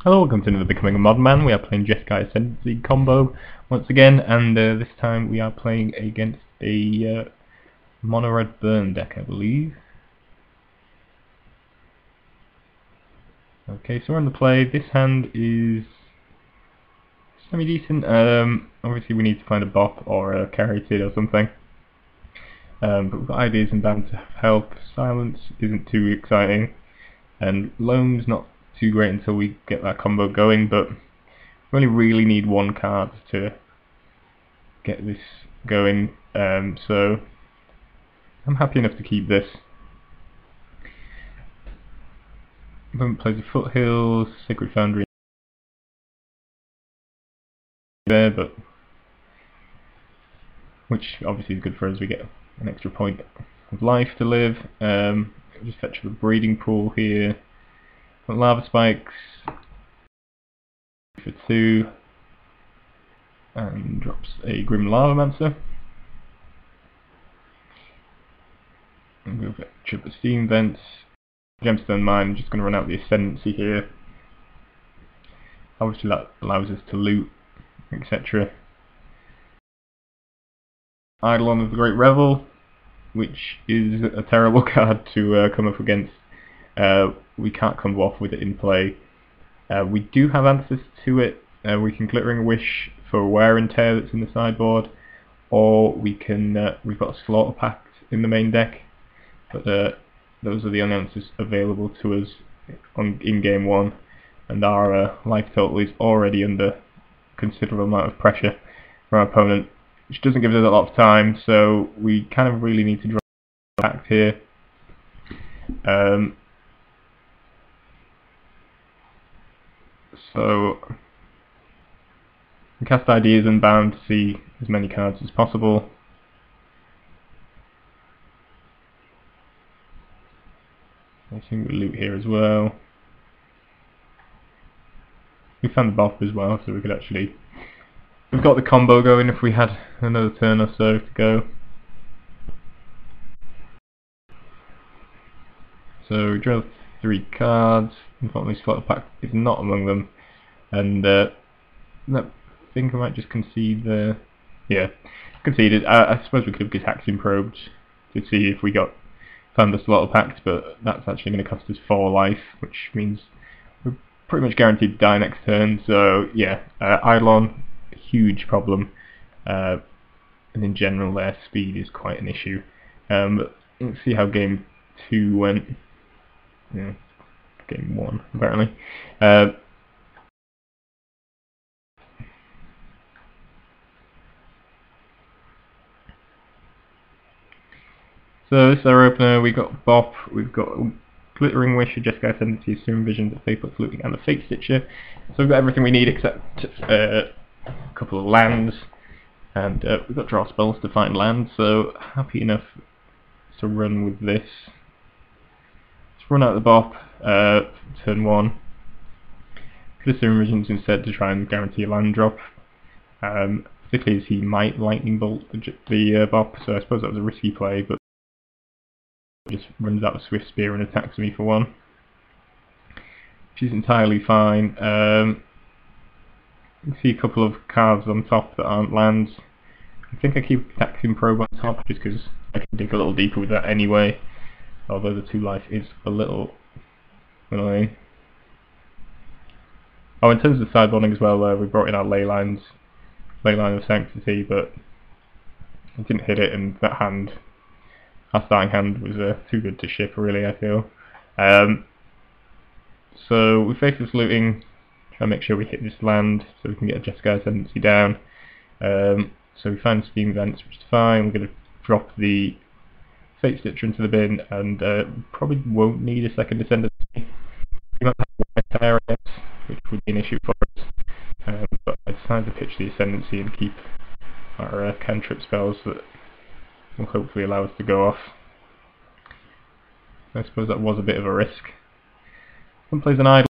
Hello, welcome to another Becoming a Modern Man. We are playing Jeskai Ascendancy combo once again, and this time we are playing against a mono red burn deck, I believe. Okay, so we're on the play. This hand is semi-decent. Obviously we need to find a bop or a carroted or something. But we've got ideas and bound to help. Silence isn't too exciting, and Loam's not too great until we get that combo going, but we only really need one card to get this going, so I'm happy enough to keep this. Opponent plays the Foothills, Sacred Foundry there, but which obviously is good for us. We get an extra point of life to live. Just fetch the breeding pool here. Lava Spikes for 2 and drops a Grim Lavamancer. And we'll fetch up the Steam Vents. Gemstone Mine, I'm just going to run out the Ascendancy here. Obviously that allows us to loot, etc. Eidolon of the Great Revel, which is a terrible card to come up against. We can't combo off with it in play. We do have answers to it. We can Glittering Wish for Wear and Tear that's in the sideboard, or we can we've got a Slaughter Pact in the main deck, but those are the only answers available to us in game 1, and our life total is already under considerable amount of pressure from our opponent, which doesn't give us a lot of time, so we kind of really need to draw back here. So we cast Ideas and bound to see as many cards as possible. I think we loot here as well. We found the bop as well, so we could actually... We've got the combo going if we had another turn or so to go. So we draw 3 cards. Unfortunately, Slaughter Pact is not among them, and I think I might just concede there. Yeah, conceded. I suppose we could have Gitaxian probed to see if we found the Slaughter Pact, but that's actually going to cost us 4 life, which means we're pretty much guaranteed to die next turn. So yeah, Eidolon, a huge problem, and in general their speed is quite an issue. But let's see how game 2 went. Yeah. Game 1 apparently. So this is our opener. We got Bop, we've got Glittering Wish, Jeskai Ascendancy, Assume Vision, the Faithless Looting, and the Fate Stitcher. So we've got everything we need except a couple of lands, and we've got draw spells to find lands. So happy enough to run with this. Let's run out the Bop. Turn 1. Could Assume Visions instead to try and guarantee a land drop. Particularly as he might Lightning Bolt the Bop, so I suppose that was a risky play, but just runs out of Swift Spear and attacks me for 1, which is entirely fine. You can see a couple of cards on top that aren't lands. I think I keep Gitaxian Probe on top just because I can dig a little deeper with that anyway, although the 2 life is a little annoying. Oh, in terms of sideboarding as well, we brought in our Leyline of Sanctity, but I didn't hit it, and that hand, our starting hand, was too good to ship, really, I feel. So we Faithless Looting, try and make sure we hit this land so we can get a Jeskai Ascendancy down. So we find Steam Vents, which is fine. We're going to drop the Fate Stitcher into the bin, and probably won't need a second Ascendancy. We might have Wear and Tear, which would be an issue for us. But I decided to pitch the Ascendancy and keep our cantrip spells that will hopefully allow us to go off. I suppose that was a bit of a risk. One plays an Idol,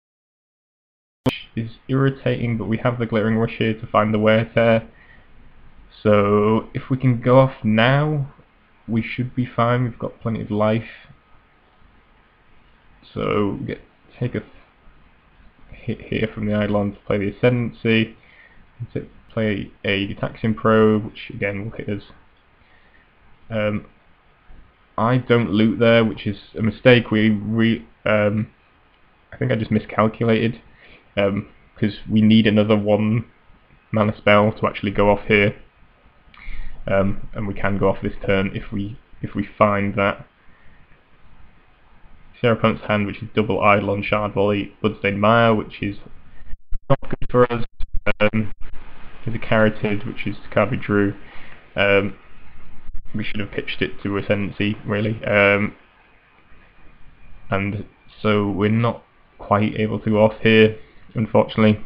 which is irritating, but we have the Glittering Wish here to find the Wear Tear. So if we can go off now, we should be fine. We've got plenty of life. So take a hit here from the Eidolon to play the Ascendancy, to play a Taxion Probe, which again will hit us. I don't loot there, which is a mistake. I think I just miscalculated, because we need another 1 mana spell to actually go off here, and we can go off this turn if we find that. See our opponent's hand, which is double Eidolon, Shard Volley, Bloodstained Mire, which is not good for us. There's a Carotid, which is the card we drew. We should have pitched it to Ascendancy, really. And so we're not quite able to go off here, unfortunately.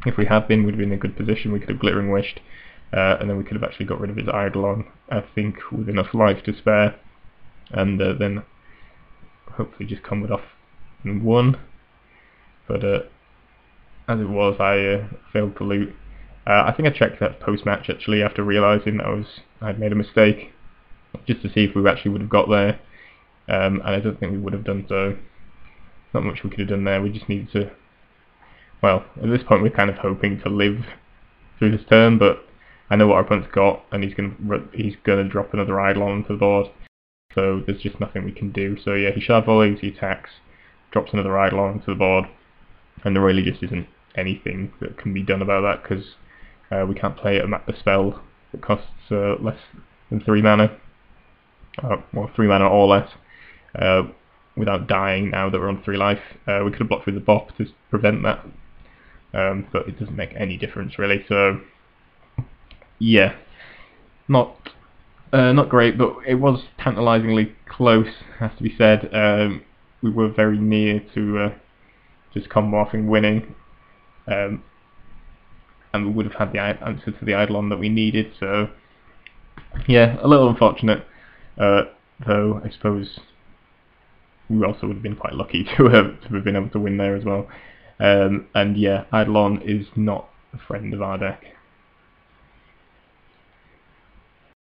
If we had been, we'd be in a good position. We could have Glittering Wished, and then we could have actually got rid of his Eidolon, I think, with enough life to spare, and then hopefully just comboed off and won. But as it was, I failed to loot. I think I checked that post-match actually after realising that I'd made a mistake, just to see if we actually would have got there, and I don't think we would have done so. Not much we could have done there. We just needed to, well, at this point we're kind of hoping to live through this turn, but I know what our opponent's got, and he's gonna drop another Eidolon onto the board, so there's just nothing we can do. So yeah, he Shard Volleys, he attacks, drops another Eidolon onto the board, and there really just isn't anything that can be done about that, because we can't play a spell that costs less than 3 mana, well, 3 mana or less, without dying now that we're on 3 life. We could have blocked with the Bop to prevent that, but it doesn't make any difference really. So yeah, not great, but it was tantalisingly close, has to be said. We were very near to just combo off and winning, and we would have had the answer to the Eidolon that we needed. So yeah, a little unfortunate, though I suppose we also would have been quite lucky to have been able to win there as well. And yeah, Eidolon is not a friend of our deck.